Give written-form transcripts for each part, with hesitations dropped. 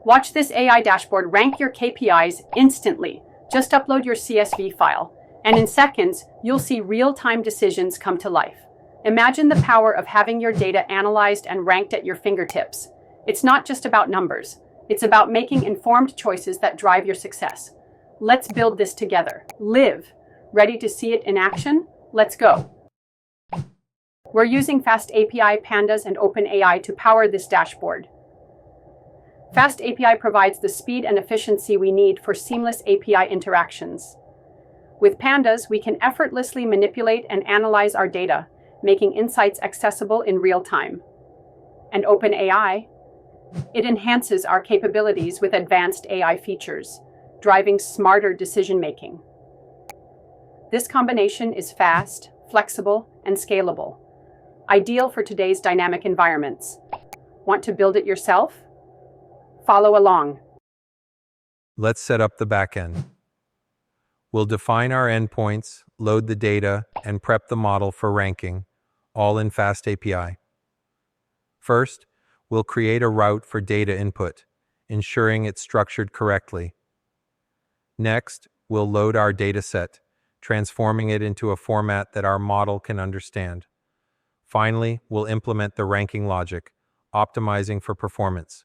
Watch this AI dashboard rank your KPIs instantly. Just upload your CSV file, and in seconds, you'll see real-time decisions come to life. Imagine the power of having your data analyzed and ranked at your fingertips. It's not just about numbers. It's about making informed choices that drive your success. Let's build this together. Live. Ready to see it in action? Let's go. We're using FastAPI, Pandas, and OpenAI to power this dashboard. FastAPI provides the speed and efficiency we need for seamless API interactions. With Pandas, we can effortlessly manipulate and analyze our data, making insights accessible in real time. And OpenAI, it enhances our capabilities with advanced AI features, driving smarter decision-making. This combination is fast, flexible, and scalable, ideal for today's dynamic environments. Want to build it yourself? Follow along. Let's set up the backend. We'll define our endpoints, load the data, and prep the model for ranking, all in FastAPI. First, we'll create a route for data input, ensuring it's structured correctly. Next, we'll load our dataset, transforming it into a format that our model can understand. Finally, we'll implement the ranking logic, optimizing for performance.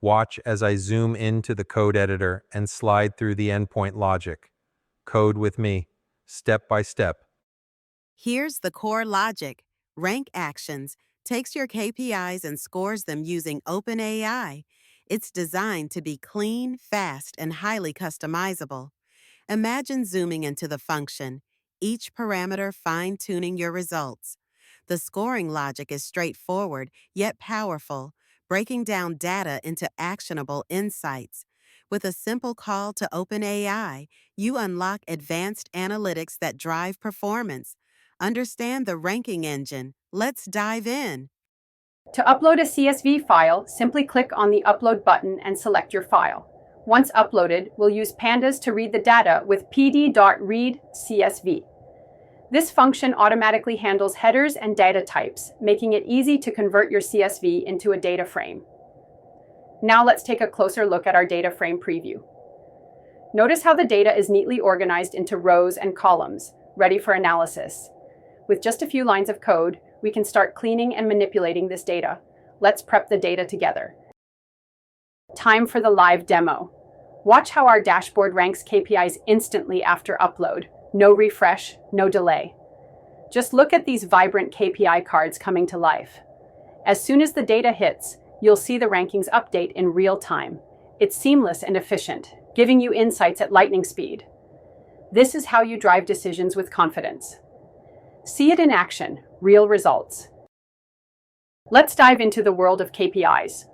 Watch as I zoom into the code editor and slide through the endpoint logic. Code with me, step by step. Here's the core logic. Rank Actions takes your KPIs and scores them using OpenAI. It's designed to be clean, fast, and highly customizable. Imagine zooming into the function, each parameter fine-tuning your results. The scoring logic is straightforward, yet powerful, breaking down data into actionable insights. With a simple call to OpenAI, you unlock advanced analytics that drive performance. Understand the ranking engine. Let's dive in. To upload a CSV file, simply click on the Upload button and select your file. Once uploaded, we'll use Pandas to read the data with pd.read CSV. This function automatically handles headers and data types, making it easy to convert your CSV into a data frame. Now let's take a closer look at our data frame preview. Notice how the data is neatly organized into rows and columns, ready for analysis. With just a few lines of code, we can start cleaning and manipulating this data. Let's prep the data together. Time for the live demo. Watch how our dashboard ranks KPIs instantly after upload. No refresh, no delay. Just look at these vibrant KPI cards coming to life. As soon as the data hits, you'll see the rankings update in real time. It's seamless and efficient, giving you insights at lightning speed. This is how you drive decisions with confidence. See it in action, real results. Let's dive into the world of KPIs.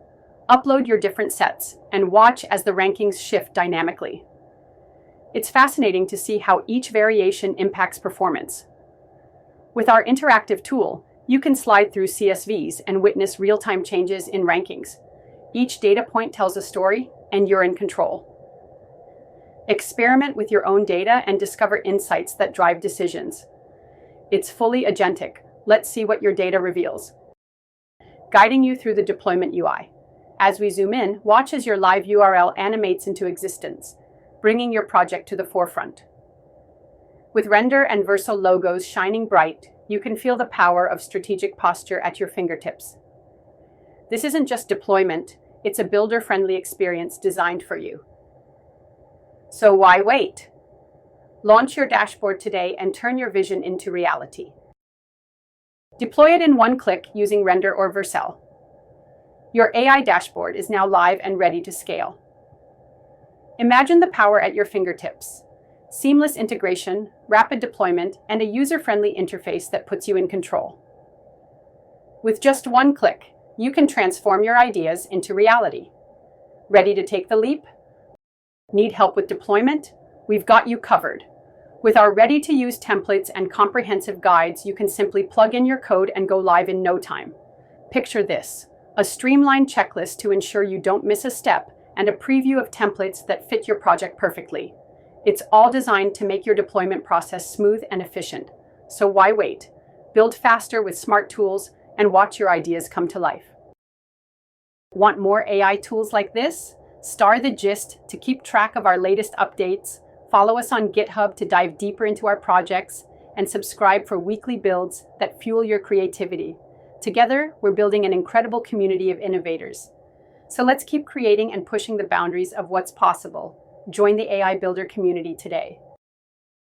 Upload your different sets and watch as the rankings shift dynamically. It's fascinating to see how each variation impacts performance. With our interactive tool, you can slide through CSVs and witness real-time changes in rankings. Each data point tells a story, and you're in control. Experiment with your own data and discover insights that drive decisions. It's fully agentic. Let's see what your data reveals. Guiding you through the deployment UI. As we zoom in, watch as your live URL animates into existence, bringing your project to the forefront. With Render and Verso logos shining bright, you can feel the power of strategic posture at your fingertips. This isn't just deployment, it's a builder-friendly experience designed for you. So why wait? Launch your dashboard today and turn your vision into reality. Deploy it in one click using Render or Vercel. Your AI dashboard is now live and ready to scale. Imagine the power at your fingertips. Seamless integration, rapid deployment, and a user-friendly interface that puts you in control. With just one click, you can transform your ideas into reality. Ready to take the leap? Need help with deployment? We've got you covered. With our ready-to-use templates and comprehensive guides, you can simply plug in your code and go live in no time. Picture this: a streamlined checklist to ensure you don't miss a step, and a preview of templates that fit your project perfectly. It's all designed to make your deployment process smooth and efficient. So why wait? Build faster with smart tools and watch your ideas come to life. Want more AI tools like this? Star the gist to keep track of our latest updates, follow us on GitHub to dive deeper into our projects, and subscribe for weekly builds that fuel your creativity. Together, we're building an incredible community of innovators. So let's keep creating and pushing the boundaries of what's possible. Join the AI Builder community today.